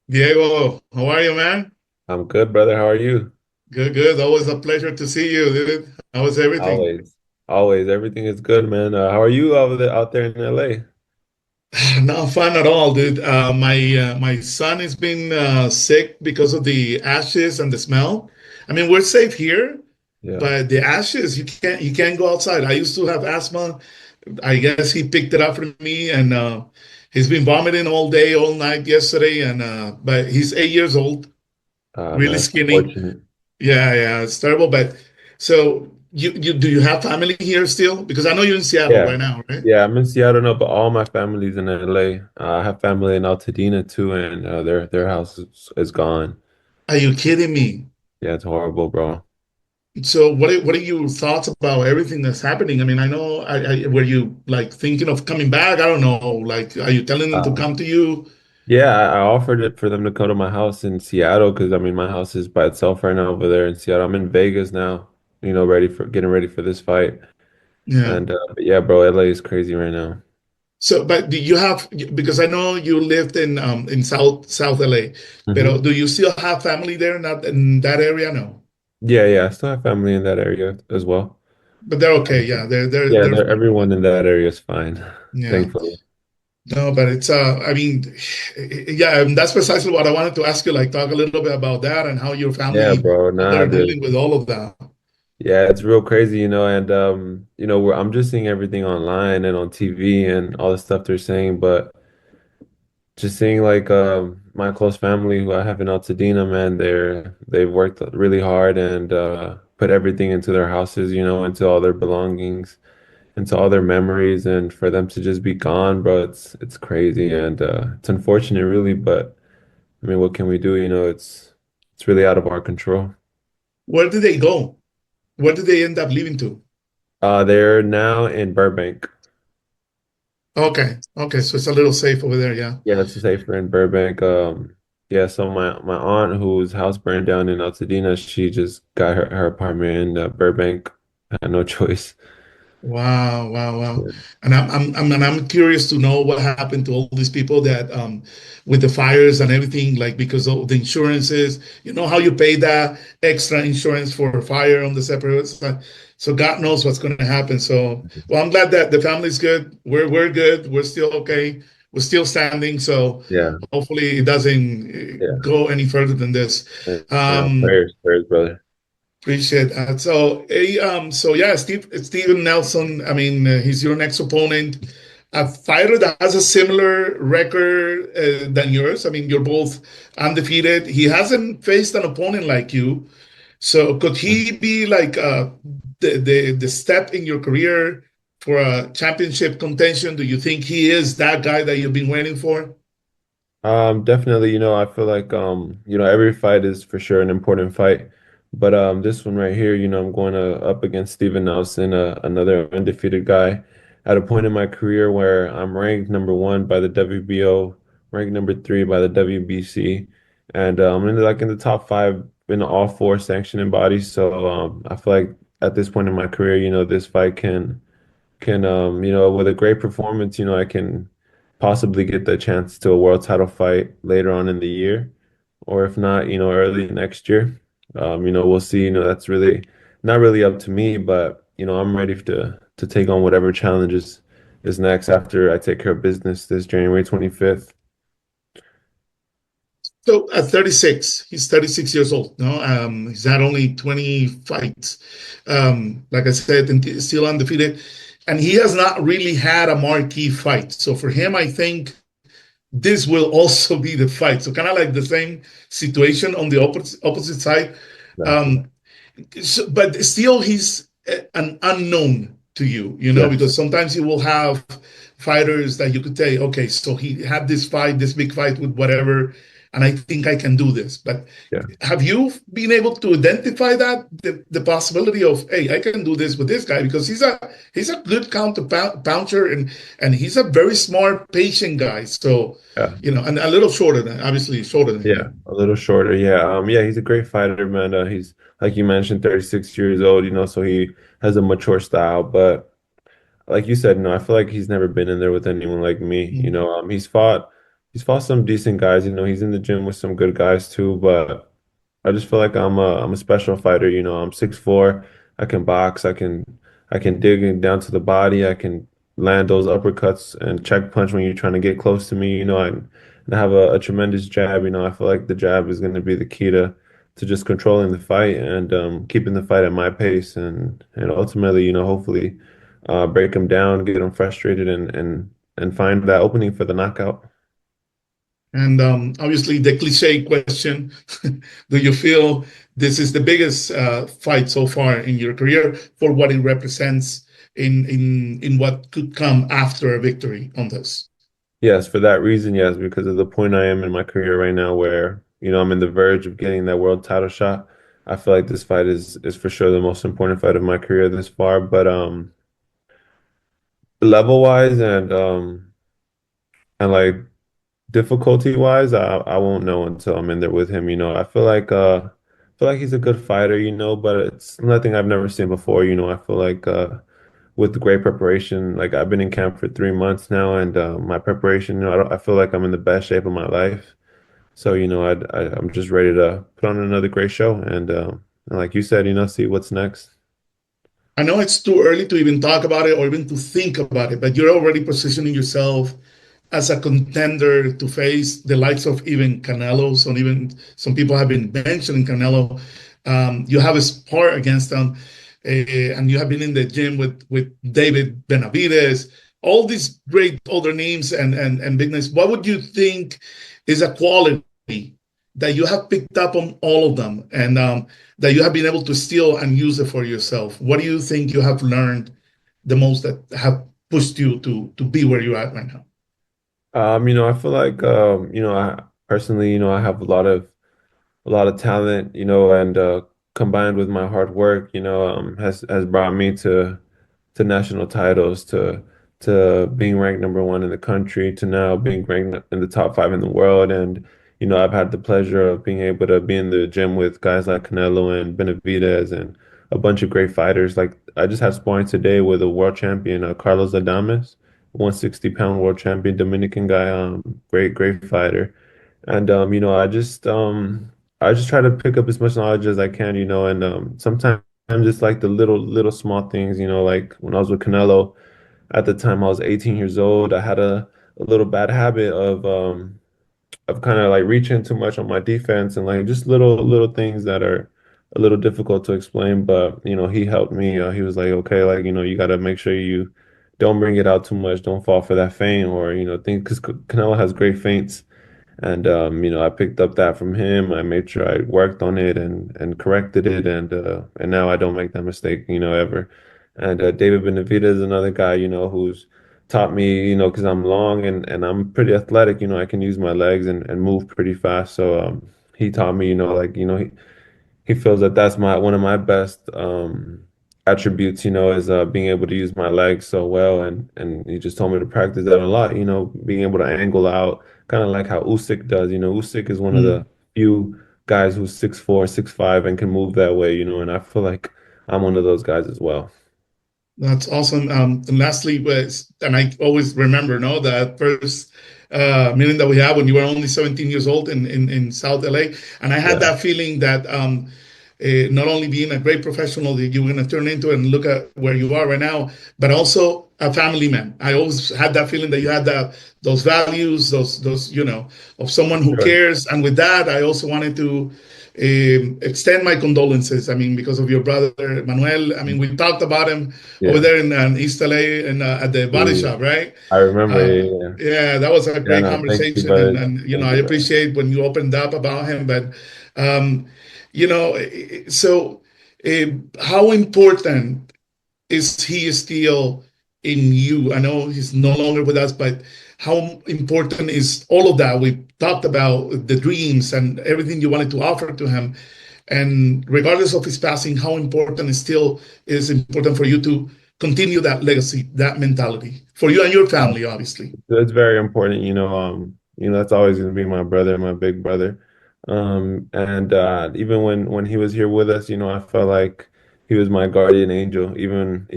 Diego, how are you, man? I'm good, brother. How are you? Good, good. Always a pleasure to see you, dude. How was everything? Always. Always. Everything is good, man. How are you out there in LA? Not fun at all, dude. My son has been sick because of the ashes and the smell. I mean, we're safe here, Yeah. but the ashes, you can't go outside. I used to have asthma. I guess he picked it up from me, and he's been vomiting all day, all night yesterday. And but he's 8 years old, Man, really that's skinny. unfortunate. Yeah, yeah, it's terrible. But so you do you have family here still? Because I know you're in Seattle Yeah. right now, right? Yeah, I'm in Seattle now, but all my family's in LA. I have family in Altadena too, and their house is gone. Are you kidding me? Yeah, it's horrible, bro. So what are your thoughts about everything that's happening? I mean, I know were you like thinking of coming back? I don't know. Like, are you telling them to Uh, come to you? yeah, I offered it for them to come to my house in Seattle because I mean my house is by itself right now over there in Seattle. I'm in Vegas now, getting ready for this fight. Yeah. And but yeah, bro, LA is crazy right now. So, but do you have because I know you lived in South LA, Hmm. but do you still have family there, not in that area? No. Yeah, yeah, I still have family in that area as well. But they're okay. Yeah, Yeah, they're fine. everyone in that area is fine, Yeah. thankfully. No, but it's I mean, yeah, and that's precisely what I wanted to ask you, like talk a little bit about that and how your Yeah, family, bro. how Nah, they're dude. dealing with all of that. Yeah, it's real crazy, and I'm just seeing everything online and on TV and all the stuff they're saying, but just seeing like my close family who I have in Altadena, man, they've worked really hard and put everything into their houses, into all their belongings, into all their memories, and for them to just be gone, bro, it's crazy and it's unfortunate, really, but I mean, what can we do? It's really out of our control. Where did they go? Where did they end up leaving to? They're now in Burbank. Okay, okay, so it's a little safe over there, yeah. Yeah, it's safer in Burbank. Yeah, so my aunt whose house burned down in Altadena, she just got her apartment in Burbank. I had no choice. Wow, wow, wow. Yeah. And I'm curious to know what happened to all these people that with the fires and everything, like because of the insurances, you know how you pay that extra insurance for a fire on the separate side. So God knows what's going to happen. So, well, I'm glad that the family's good. We're good. We're still okay. We're still standing. So Yeah. hopefully it doesn't Yeah. go any further than this. Yeah. Um, Prayers, brother. Appreciate that. So yeah, Steven Nelson. I mean, he's your next opponent, a fighter that has a similar record than yours. I mean, you're both undefeated. He hasn't faced an opponent like you. So could he be like the step in your career for a championship contention? Do you think he is that guy that you've been waiting for? Definitely, I feel like every fight is for sure an important fight. But this one right here, I'm going up against Steven Nelson, another undefeated guy at a point in my career where I'm ranked number one by the WBO, ranked number three by the WBC, and I'm in the top five in all four sanctioning bodies. So I feel like at this point in my career, this fight can with a great performance, I can possibly get the chance to a world title fight later on in the year, or if not, early next year. We'll see. That's really not really up to me, but I'm ready to take on whatever challenges is next after I take care of business this January 25th. So at 36, he's 36 years old. No, he's had only 20 fights. Like I said, and still undefeated, and he has not really had a marquee fight. So for him, I think this will also be the fight. So kind of like the same situation on the opposite side. Exactly. Um, but still, he's an unknown to you, Yes. because sometimes you will have fighters that you could say, okay, so he had this fight, this big fight with whatever, and I think I can do this. But Yeah. have you been able to identify that the possibility of, hey, I can do this with this guy because he's a good counter puncher and he's a very smart, patient guy. So, Yeah. and a little shorter than obviously shorter than Yeah, him. a little shorter. Yeah. Yeah, he's a great fighter, man. He's like you mentioned, 36 years old, so he has a mature style, but like you said, I feel like he's never been in there with anyone like me. Mm. He's fought. he's fought some decent guys. He's in the gym with some good guys too, but I just feel like I'm a special fighter. I'm 6'4". I can box. I can dig it down to the body. I can land those uppercuts and check punch when you're trying to get close to me. And I have a tremendous jab. I feel like the jab is going to be the key to just controlling the fight and keeping the fight at my pace and ultimately, hopefully break him down, get him frustrated, and find that opening for the knockout. And obviously, the cliche question: do you feel this is the biggest fight so far in your career for what it represents in what could come after a victory on this? Yes, for that reason, yes, because of the point I am in my career right now where, I'm in the verge of getting that world title shot. I feel like this fight is for sure the most important fight of my career this far. But level wise and like difficulty wise, I won't know until I'm in there with him. I feel like he's a good fighter, but it's nothing I've never seen before. I feel like with great preparation. Like I've been in camp for 3 months now, and my preparation, I feel like I'm in the best shape of my life. So, I'm just ready to put on another great show, and like you said, see what's next. I know it's too early to even talk about it or even to think about it, but you're already positioning yourself as a contender to face the likes of even Canelo. So even some people have been mentioning Canelo. You have a spar against them, and you have been in the gym with David Benavides. All these great older names and big names. What would you think is a quality that you have picked up on all of them, and that you have been able to steal and use it for yourself? What do you think you have learned the most that have pushed you to be where you're at right now? I feel like I personally, I have a lot of talent, and combined with my hard work, has brought me to national titles, to being ranked number one in the country, to now being ranked in the top five in the world. And I've had the pleasure of being able to be in the gym with guys like Canelo and Benavidez and a bunch of great fighters. Like I just had sparring today with a world champion, Carlos Adames, 160-pound world champion, Dominican guy, great, great fighter. And I just try to pick up as much knowledge as I can, and sometimes just like the little small things, like when I was with Canelo, at the time I was 18 years old, I had a little bad habit of kind of like reaching too much on my defense and like just little things that are a little difficult to explain. But he helped me. He was like, okay, like you got to make sure you don't bring it out too much, don't fall for that feint, or think because Canelo has great feints. And I picked up that from him. I made sure I worked on it and corrected it, and now I don't make that mistake, ever. And David Benavidez is another guy, who's taught me, because I'm long and I'm pretty athletic, I can use my legs and move pretty fast. So he taught me, like, he feels that that's my one of my best attributes, is being able to use my legs so well, and he just told me to practice that a lot, being able to angle out, kind of like how Usyk does. Usyk is one of the Mm. few guys who's 6'4", 6'5", and can move that way, and I feel like I'm one of those guys as well. That's awesome. And lastly, and I always remember, no, that first meeting that we had when you were only 17 years old in South LA. And I had Yeah, that feeling that not only being a great professional that you were going to turn into and look at where you are right now, but also a family man. I always had that feeling that you had those values, those of someone who sure. cares. And with that, I also wanted to extend my condolences. I mean, because of your brother Manuel. I mean, we talked about him over Yeah. there in East LA and at the body Yeah. shop, right? I remember. Uh, Yeah, yeah. yeah, that was a Yeah, great no, thank you, conversation, brother. and Thank I you, brother. appreciate when you opened up about him. But um, you know, so how important is he still in you? I know he's no longer with us, but how important is all of that we talked about, the dreams and everything you wanted to offer to him? And regardless of his passing, how important it still is important for you to continue that legacy, that mentality for you and your family, obviously. That's very important, that's always going to be my brother, my big brother. And even when he was here with us, I felt like he was my guardian angel, even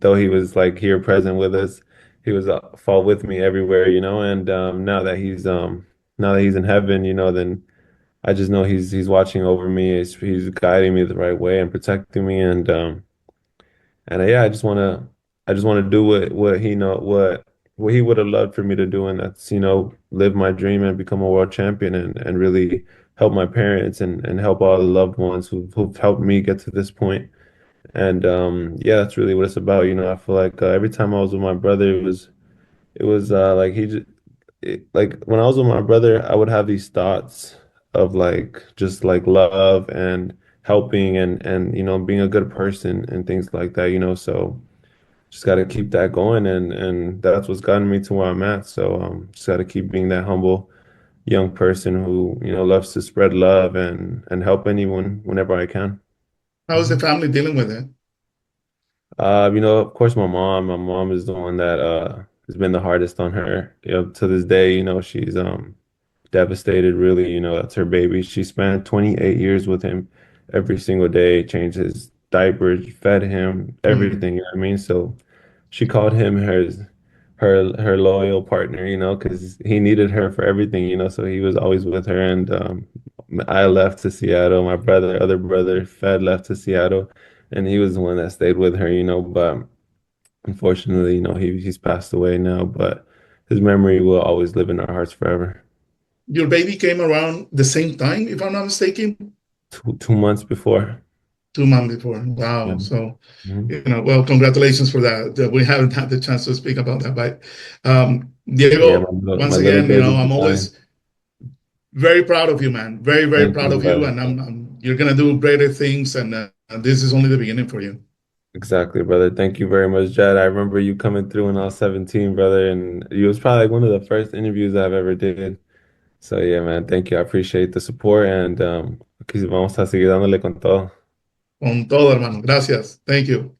though he was like here present with us. he was fall with me everywhere, and now that he's in heaven, then I just know he's watching over me. He's guiding me the right way and protecting me, and yeah, I just want to do what he would have loved for me to do, and that's live my dream and become a world champion and really help my parents and help all the loved ones who've helped me get to this point. And yeah, that's really what it's about. I feel like every time I was with my brother, it was like like when I was with my brother, I would have these thoughts of like just like love and helping and being a good person and things like that. So just got to keep that going, and that's what's gotten me to where I'm at. So just got to keep being that humble young person who loves to spread love and help anyone whenever I can. How is the family dealing with it? Of course, my mom is the one that has been the hardest on her. To this day, she's devastated, really. That's her baby. She spent 28 years with him every single day, changed his diapers, fed him, Mm. everything, you know what I mean? So she called him her loyal partner, because he needed her for everything, so he was always with her. And I left to Seattle. My other brother, Fed, left to Seattle, and he was the one that stayed with her, but unfortunately, he's passed away now, but his memory will always live in our hearts forever. Your baby came around the same time, if I'm not mistaken, 2 months before. 2 months before. Yeah. Wow. So, Mhm. well, congratulations for that. We haven't had the chance to speak about that, but Yeah, Diego, once my little again, baby's I'm dying. always very proud of you, man. Very, very Thank proud you, of you, brother. and you're gonna do greater things, and this is only the beginning for you. Exactly, brother. Thank you very much, Jed. I remember you coming through when I was 17, brother, and you was probably like one of the first interviews I've ever did. So yeah, man, thank you. I appreciate the support and aquí vamos a seguir dándole con todo. Con todo, hermano. Gracias. Thank you.